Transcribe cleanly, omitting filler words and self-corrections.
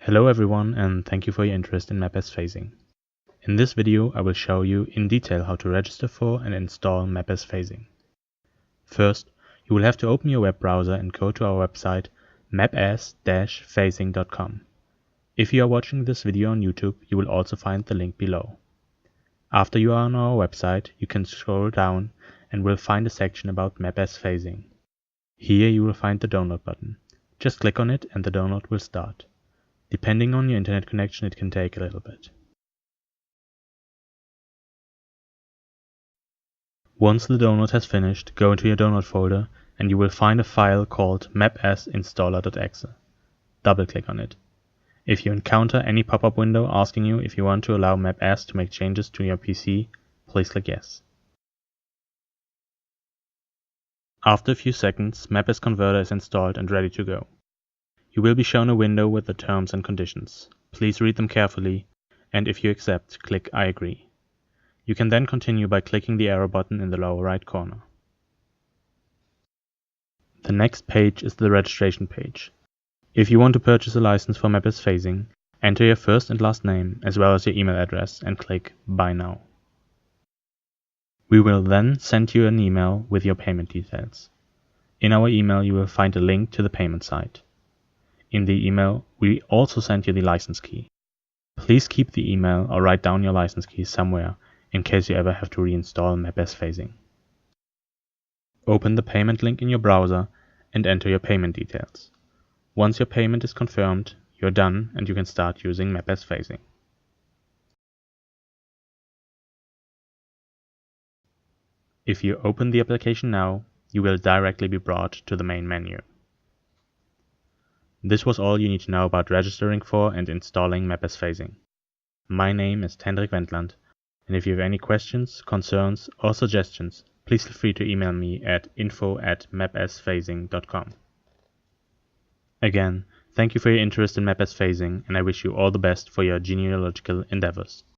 Hello everyone, and thank you for your interest in MapS phasing. In this video I will show you in detail how to register for and install MapS phasing. First, you will have to open your web browser and go to our website maps-phasing.com. If you are watching this video on YouTube, you will also find the link below. After you are on our website, you can scroll down and will find a section about MapS phasing. Here you will find the download button. Just click on it and the download will start. Depending on your internet connection, it can take a little bit. Once the download has finished, go into your download folder and you will find a file called mapsinstaller.exe. Double-click on it. If you encounter any pop-up window asking you if you want to allow MapS to make changes to your PC, please click yes. After a few seconds, MapS Converter is installed and ready to go. You will be shown a window with the terms and conditions. Please read them carefully, and if you accept, click I agree. You can then continue by clicking the arrow button in the lower right corner. The next page is the registration page. If you want to purchase a license for MapS phasing, enter your first and last name as well as your email address and click Buy Now. We will then send you an email with your payment details. In our email you will find a link to the payment site. In the email, we also send you the license key. Please keep the email or write down your license key somewhere in case you ever have to reinstall MapS phasing. Open the payment link in your browser and enter your payment details. Once your payment is confirmed, you're done and you can start using MapS phasing. If you open the application now, you will directly be brought to the main menu. This was all you need to know about registering for and installing MapS phasing. My name is Hendrik Wendland, and if you have any questions, concerns or suggestions, please feel free to email me at info@mapsphasing.com. Again, thank you for your interest in MapS phasing, and I wish you all the best for your genealogical endeavors.